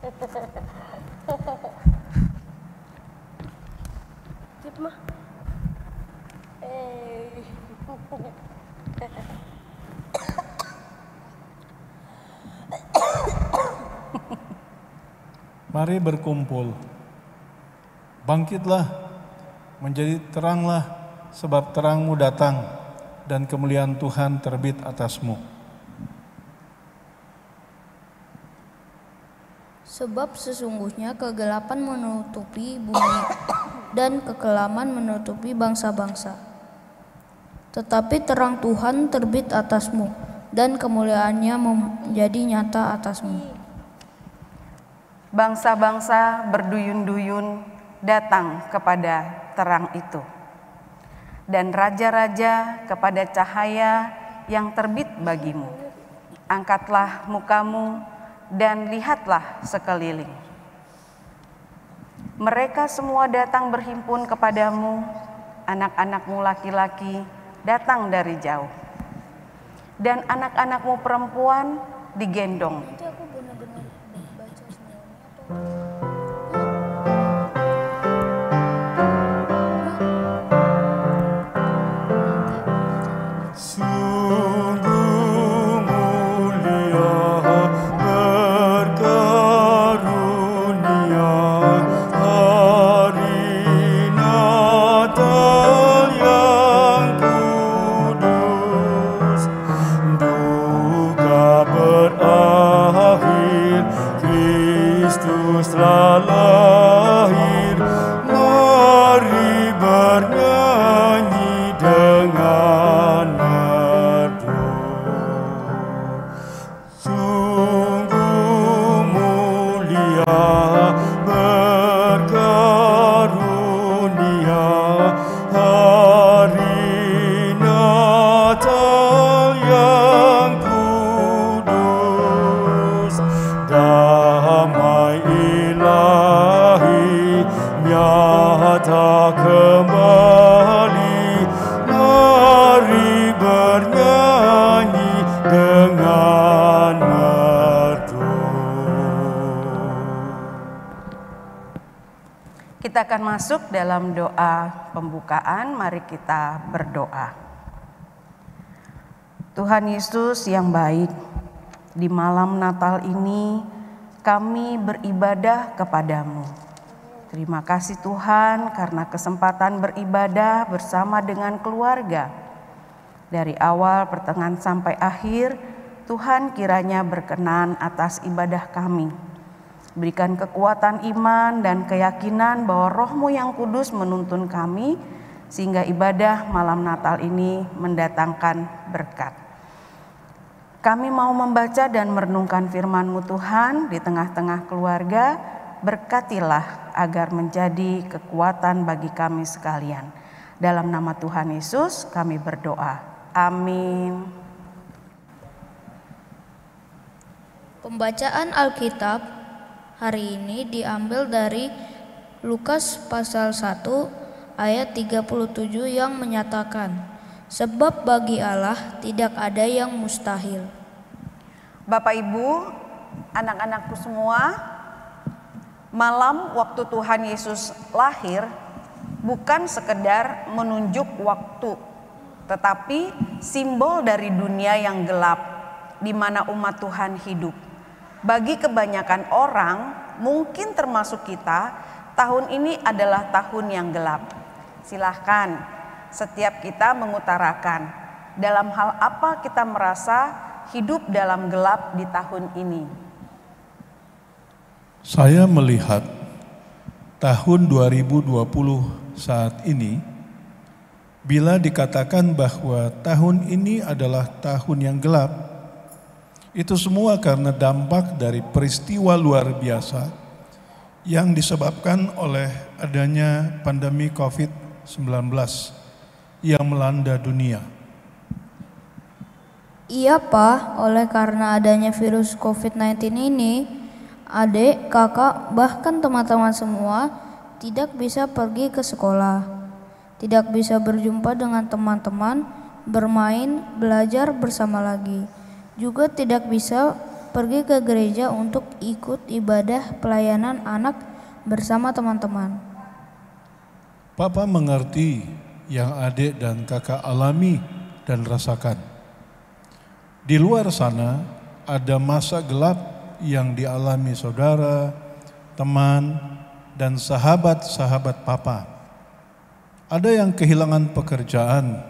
Cip mah. Mari berkumpul, bangkitlah, menjadi teranglah, sebab terangmu datang dan kemuliaan Tuhan terbit atasmu. Sebab sesungguhnya kegelapan menutupi bumi dan kekelaman menutupi bangsa-bangsa. Tetapi terang Tuhan terbit atasmu dan kemuliaannya menjadi nyata atasmu. Bangsa-bangsa berduyun-duyun datang kepada terang itu, dan raja-raja kepada cahaya yang terbit bagimu. Angkatlah mukamu dan lihatlah sekeliling. Mereka semua datang berhimpun kepadamu, anak-anakmu laki-laki datang dari jauh, dan anak-anakmu perempuan digendong. Nanti aku benar-benar baca semuanya Sungguh mulia berkarunia hari Natal yang kudus. Duka berakhir, Kristus telah lahir. Mari bernyanyi dengan merdu. Sungguh mulia berkarunia hari Natal yang kudus. Damai ilahi nyata kembali. Mari bernyanyi dengan merdu. Kita akan masuk dalam doa pembukaan. Mari kita berdoa. Tuhan Yesus yang baik, di malam Natal ini kami beribadah kepadamu. Terima kasih Tuhan karena kesempatan beribadah bersama dengan keluarga. Dari awal, pertengahan sampai akhir, Tuhan kiranya berkenan atas ibadah kami. Berikan kekuatan iman dan keyakinan bahwa Roh-Mu yang kudus menuntun kami, sehingga ibadah malam Natal ini mendatangkan berkat. Kami mau membaca dan merenungkan firman-Mu Tuhan di tengah-tengah keluarga. Berkatilah agar menjadi kekuatan bagi kami sekalian. Dalam nama Tuhan Yesus kami berdoa. Amin. Pembacaan Alkitab hari ini diambil dari Lukas pasal 1 ayat 37 yang menyatakan, sebab bagi Allah tidak ada yang mustahil. Bapak Ibu, anak-anakku semua, malam waktu Tuhan Yesus lahir bukan sekedar menunjuk waktu, tetapi simbol dari dunia yang gelap di mana umat Tuhan hidup. Bagi kebanyakan orang, mungkin termasuk kita, tahun ini adalah tahun yang gelap. Silahkan setiap kita mengutarakan dalam hal apa kita merasa hidup dalam gelap di tahun ini. Saya melihat tahun 2020 saat ini, bila dikatakan bahwa tahun ini adalah tahun yang gelap, itu semua karena dampak dari peristiwa luar biasa yang disebabkan oleh adanya pandemi COVID-19 yang melanda dunia. Iya Pak, oleh karena adanya virus COVID-19 ini, adik, kakak, bahkan teman-teman semua tidak bisa pergi ke sekolah, tidak bisa berjumpa dengan teman-teman, bermain, belajar bersama lagi. Juga tidak bisa pergi ke gereja untuk ikut ibadah pelayanan anak bersama teman-teman. Papa mengerti yang adik dan kakak alami dan rasakan. Di luar sana ada masa gelap yang dialami saudara, teman, dan sahabat-sahabat Papa. Ada yang kehilangan pekerjaan,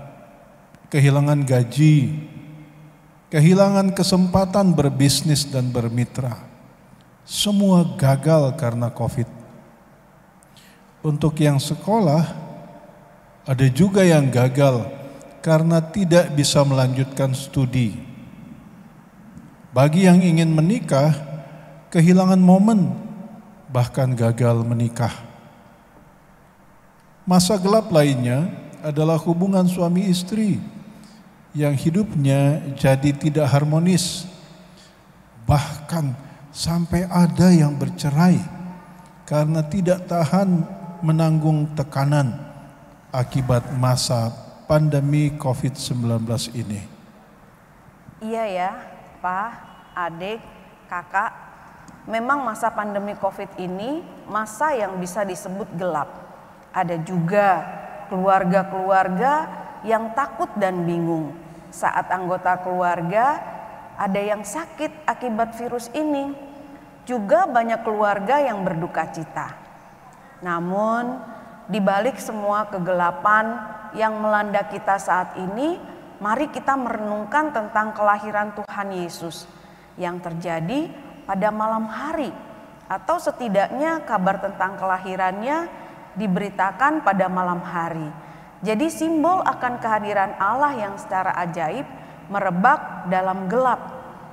kehilangan gaji, kehilangan kesempatan berbisnis dan bermitra. Semua gagal karena COVID. Untuk yang sekolah, ada juga yang gagal karena tidak bisa melanjutkan studi. Bagi yang ingin menikah, kehilangan momen, bahkan gagal menikah. Masa gelap lainnya adalah hubungan suami istri yang hidupnya jadi tidak harmonis, bahkan sampai ada yang bercerai karena tidak tahan menanggung tekanan akibat masa pandemi COVID-19 ini. Iya ya, Pak, adik, kakak, memang masa pandemi COVID ini masa yang bisa disebut gelap. Ada juga keluarga-keluarga yang takut dan bingung saat anggota keluarga ada yang sakit akibat virus ini. Juga banyak keluarga yang berduka cita. Namun di balik semua kegelapan yang melanda kita saat ini, mari kita merenungkan tentang kelahiran Tuhan Yesus yang terjadi pada malam hari, atau setidaknya kabar tentang kelahirannya diberitakan pada malam hari. Jadi simbol akan kehadiran Allah yang secara ajaib merebak dalam gelap.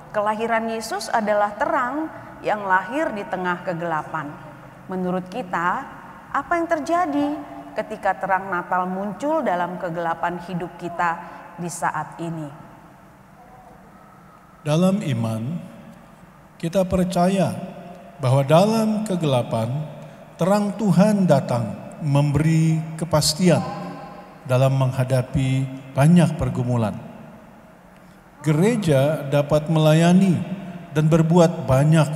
Kelahiran Yesus adalah terang yang lahir di tengah kegelapan. Menurut kita, apa yang terjadi ketika terang Natal muncul dalam kegelapan hidup kita di saat ini? Dalam iman, kita percaya bahwa dalam kegelapan, terang Tuhan datang memberi kepastian dalam menghadapi banyak pergumulan. Gereja dapat melayani dan berbuat banyak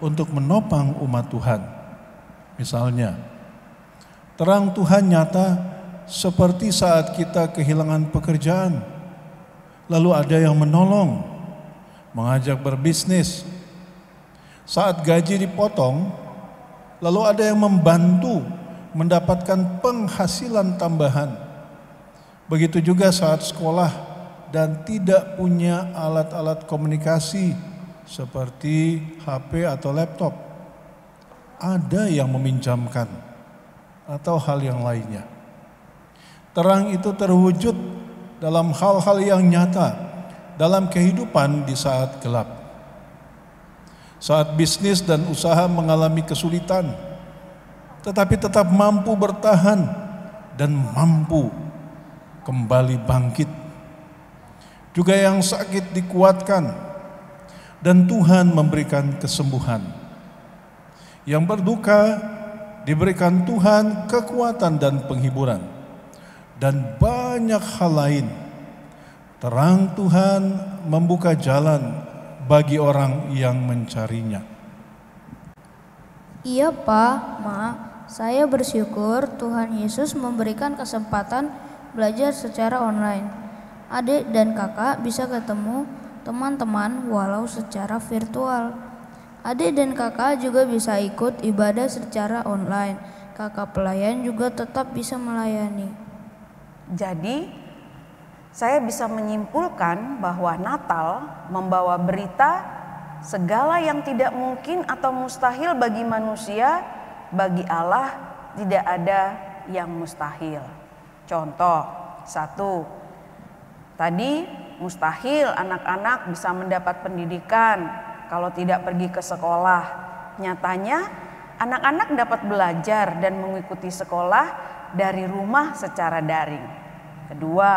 untuk menopang umat Tuhan. Misalnya, terang Tuhan nyata seperti saat kita kehilangan pekerjaan, lalu ada yang menolong, mengajak berbisnis. Saat gaji dipotong, lalu ada yang membantu mendapatkan penghasilan tambahan. Begitu juga saat sekolah dan tidak punya alat-alat komunikasi seperti HP atau laptop. Ada yang meminjamkan atau hal yang lainnya. Terang itu terwujud dalam hal-hal yang nyata dalam kehidupan di saat gelap. Saat bisnis dan usaha mengalami kesulitan, tetapi tetap mampu bertahan dan mampu kembali bangkit. Juga yang sakit dikuatkan dan Tuhan memberikan kesembuhan. Yang berduka diberikan Tuhan kekuatan dan penghiburan. Dan banyak hal lain. Terang Tuhan membuka jalan bagi orang yang mencarinya. Iya Pak, Ma, saya bersyukur Tuhan Yesus memberikan kesempatan belajar secara online. Adik dan kakak bisa ketemu teman-teman walau secara virtual. Adik dan kakak juga bisa ikut ibadah secara online. Kakak pelayan juga tetap bisa melayani. Jadi, saya bisa menyimpulkan bahwa Natal membawa berita segala yang tidak mungkin atau mustahil bagi manusia, bagi Allah tidak ada yang mustahil. Contoh, 1. Tadi mustahil anak-anak bisa mendapat pendidikan kalau tidak pergi ke sekolah. Nyatanya anak-anak dapat belajar dan mengikuti sekolah dari rumah secara daring. Kedua,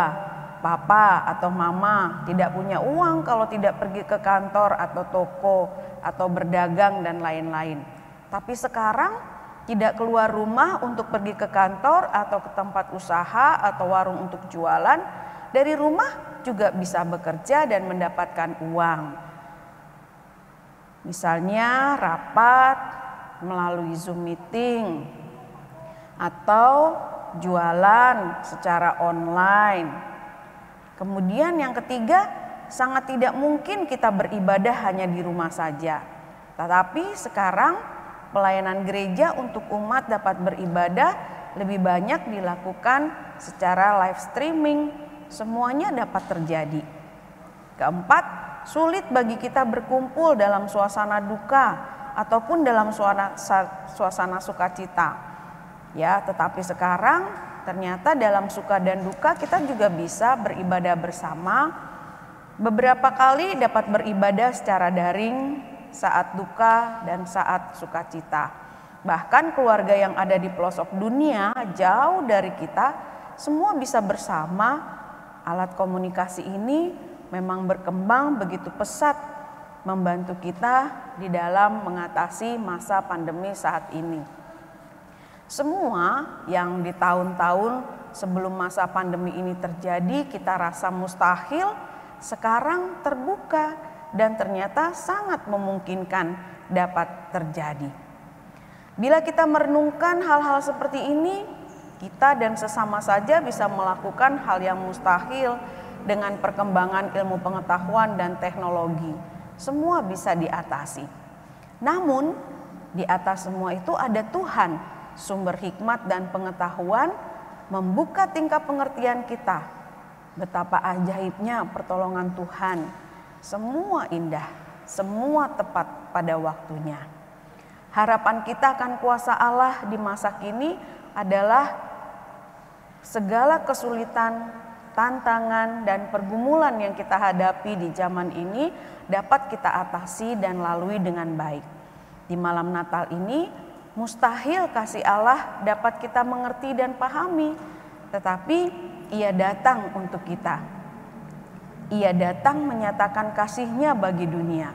papa atau mama tidak punya uang kalau tidak pergi ke kantor atau toko atau berdagang dan lain-lain. Tapi sekarang tidak keluar rumah untuk pergi ke kantor atau ke tempat usaha atau warung untuk jualan, dari rumah juga bisa bekerja dan mendapatkan uang. Misalnya rapat melalui Zoom meeting atau jualan secara online. Kemudian yang ketiga, sangat tidak mungkin kita beribadah hanya di rumah saja. Tetapi sekarang pelayanan gereja untuk umat dapat beribadah lebih banyak dilakukan secara live streaming. Semuanya dapat terjadi. Keempat, sulit bagi kita berkumpul dalam suasana duka ataupun dalam suasana sukacita. Ya, tetapi sekarang ternyata dalam suka dan duka kita juga bisa beribadah bersama. Beberapa kali dapat beribadah secara daring saat duka dan saat sukacita. Bahkan keluarga yang ada di pelosok dunia jauh dari kita, semua bisa bersama. Alat komunikasi ini memang berkembang begitu pesat, membantu kita di dalam mengatasi masa pandemi saat ini. Semua yang di tahun-tahun sebelum masa pandemi ini terjadi kita rasa mustahil, sekarang terbuka dan ternyata sangat memungkinkan dapat terjadi. Bila kita merenungkan hal-hal seperti ini, kita dan sesama saja bisa melakukan hal yang mustahil dengan perkembangan ilmu pengetahuan dan teknologi. Semua bisa diatasi. Namun, di atas semua itu ada Tuhan, sumber hikmat dan pengetahuan, membuka tingkap pengertian kita. Betapa ajaibnya pertolongan Tuhan. Semua indah, semua tepat pada waktunya. Harapan kita akan kuasa Allah di masa kini adalah segala kesulitan, tantangan, dan pergumulan yang kita hadapi di zaman ini dapat kita atasi dan lalui dengan baik. Di malam Natal ini, mustahil kasih Allah dapat kita mengerti dan pahami, tetapi Ia datang untuk kita. Ia datang menyatakan kasih-Nya bagi dunia,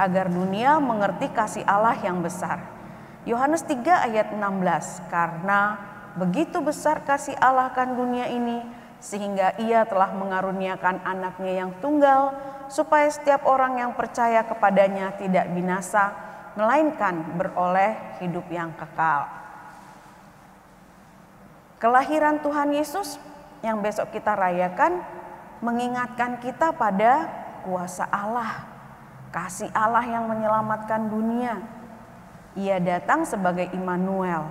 agar dunia mengerti kasih Allah yang besar. Yohanes 3 ayat 16, karena begitu besar kasih Allah akan dunia ini, sehingga Ia telah mengaruniakan anaknya yang tunggal, supaya setiap orang yang percaya kepadanya tidak binasa, melainkan beroleh hidup yang kekal. Kelahiran Tuhan Yesus yang besok kita rayakan mengingatkan kita pada kuasa Allah, kasih Allah yang menyelamatkan dunia. Ia datang sebagai Immanuel,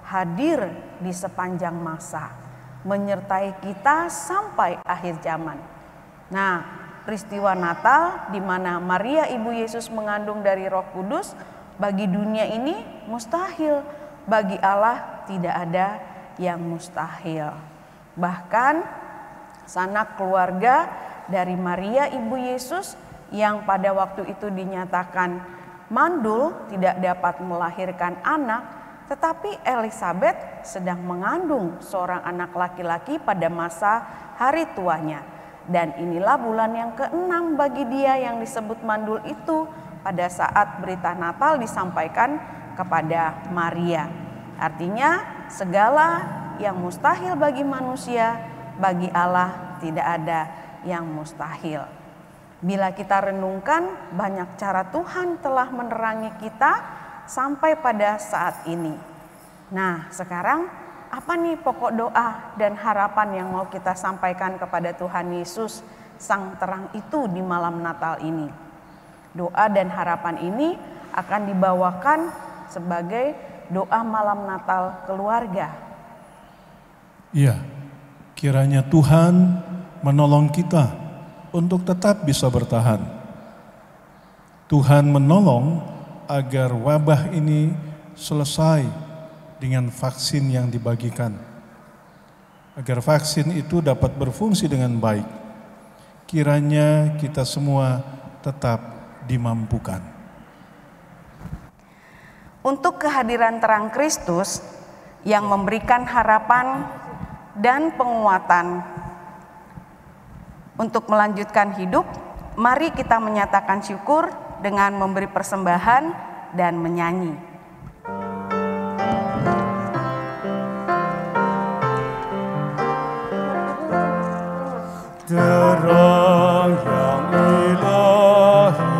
hadir di sepanjang masa, menyertai kita sampai akhir zaman. Nah, peristiwa Natal di mana Maria ibu Yesus mengandung dari Roh Kudus, bagi dunia ini mustahil, bagi Allah tidak ada yang mustahil. Bahkan sanak keluarga dari Maria ibu Yesus yang pada waktu itu dinyatakan mandul, tidak dapat melahirkan anak, tetapi Elizabeth sedang mengandung seorang anak laki-laki pada masa hari tuanya. Dan inilah bulan yang ke-6 bagi dia yang disebut mandul itu pada saat berita Natal disampaikan kepada Maria. Artinya segala yang mustahil bagi manusia, bagi Allah tidak ada yang mustahil. Bila kita renungkan, banyak cara Tuhan telah menerangi kita sampai pada saat ini. Nah, sekarang apa nih pokok doa dan harapan yang mau kita sampaikan kepada Tuhan Yesus, Sang Terang itu di malam Natal ini? Doa dan harapan ini akan dibawakan sebagai doa malam Natal keluarga. Iya, kiranya Tuhan menolong kita untuk tetap bisa bertahan. Tuhan menolong agar wabah ini selesai dengan vaksin yang dibagikan. Agar vaksin itu dapat berfungsi dengan baik. Kiranya kita semua tetap dimampukan. Untuk kehadiran terang Kristus yang memberikan harapan dan penguatan untuk melanjutkan hidup, mari kita menyatakan syukur dengan memberi persembahan dan menyanyi. Terang yang ilahi,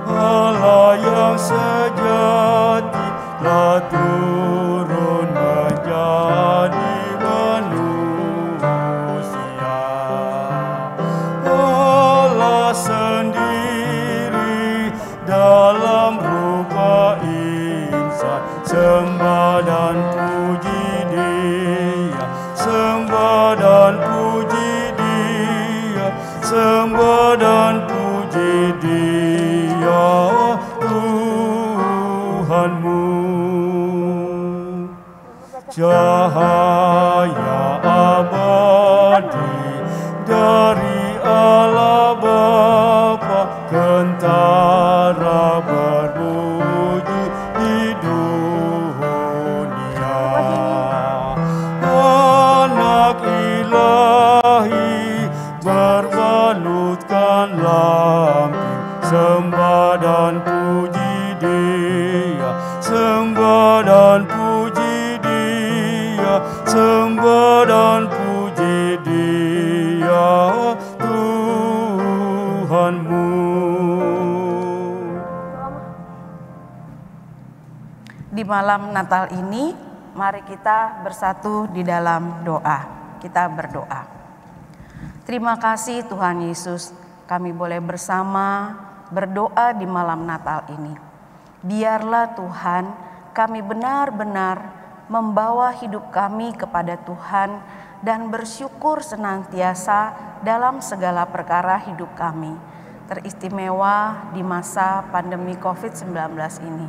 Allah dan lampir, sembah dan puji Dia, sembah dan puji Dia, sembah dan puji Dia, Tuhanmu. Di malam Natal ini, mari kita bersatu di dalam doa. Kita berdoa. Terima kasih Tuhan Yesus, kami boleh bersama berdoa di malam Natal ini. Biarlah Tuhan, kami benar-benar membawa hidup kami kepada Tuhan dan bersyukur senantiasa dalam segala perkara hidup kami, teristimewa di masa pandemi COVID-19 ini.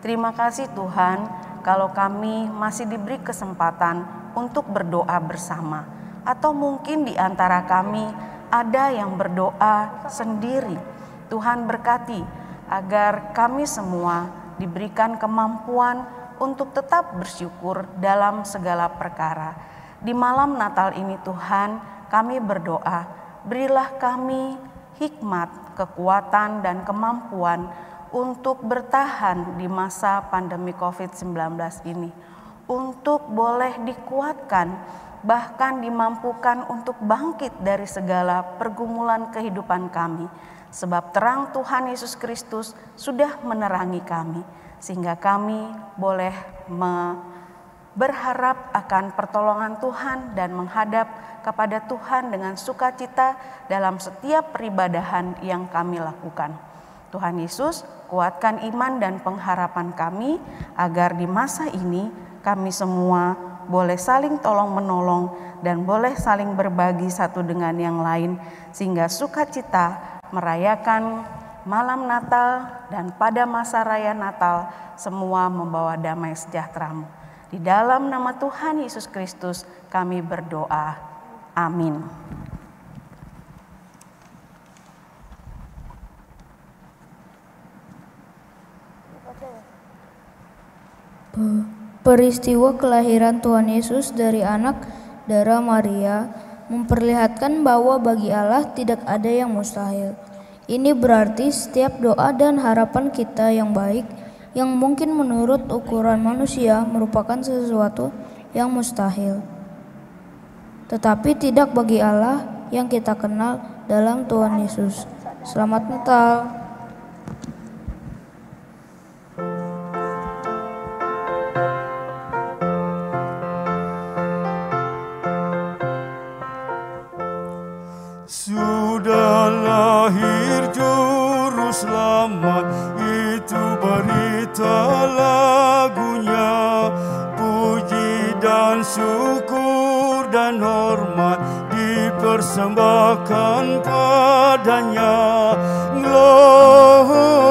Terima kasih Tuhan, kalau kami masih diberi kesempatan untuk berdoa bersama, atau mungkin di antara kami ada yang berdoa sendiri. Tuhan berkati agar kami semua diberikan kemampuan untuk tetap bersyukur dalam segala perkara. Di malam Natal ini Tuhan, kami berdoa, berilah kami hikmat, kekuatan, dan kemampuan untuk bertahan di masa pandemi COVID-19 ini, untuk boleh dikuatkan, bahkan dimampukan untuk bangkit dari segala pergumulan kehidupan kami, sebab terang Tuhan Yesus Kristus sudah menerangi kami, sehingga kami boleh berharap akan pertolongan Tuhan dan menghadap kepada Tuhan dengan sukacita dalam setiap peribadahan yang kami lakukan. Tuhan Yesus, kuatkan iman dan pengharapan kami agar di masa ini kami semua boleh saling tolong-menolong dan boleh saling berbagi satu dengan yang lain, sehingga sukacita merayakan malam Natal dan pada masa raya Natal semua membawa damai sejahtera-Mu. Di dalam nama Tuhan Yesus Kristus kami berdoa. Amin. Peristiwa kelahiran Tuhan Yesus dari anak darah Maria memperlihatkan bahwa bagi Allah tidak ada yang mustahil. Ini berarti setiap doa dan harapan kita yang baik, yang mungkin menurut ukuran manusia merupakan sesuatu yang mustahil, tetapi tidak bagi Allah yang kita kenal dalam Tuhan Yesus. Selamat Natal. Sudah lahir juru selamat, itu berita lagunya. Puji dan syukur dan hormat dipersembahkan padanya. Gloria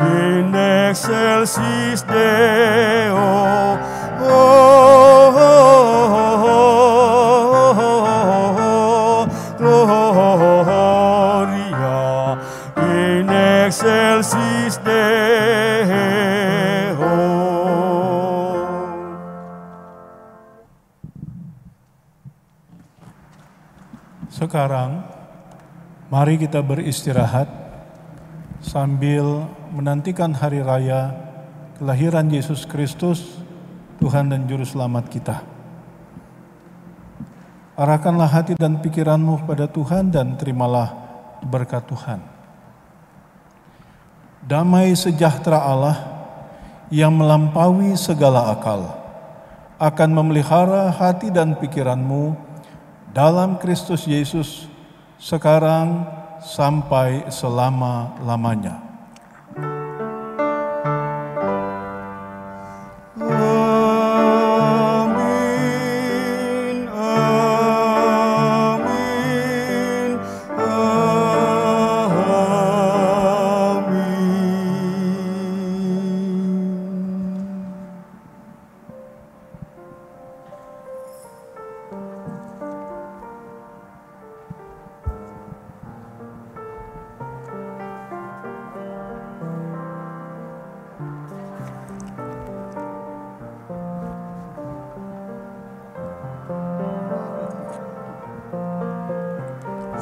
in excelsis Deo. Gloria in excelsis Deo. Sekarang, mari kita beristirahat sambil menantikan hari raya kelahiran Yesus Kristus, Tuhan dan Juru Selamat kita. Arahkanlah hati dan pikiranmu pada Tuhan dan terimalah berkat Tuhan. Damai sejahtera Allah yang melampaui segala akal akan memelihara hati dan pikiranmu dalam Kristus Yesus sekarang sampai selama-lamanya.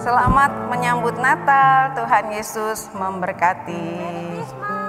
Selamat menyambut Natal, Tuhan Yesus memberkati. Christmas.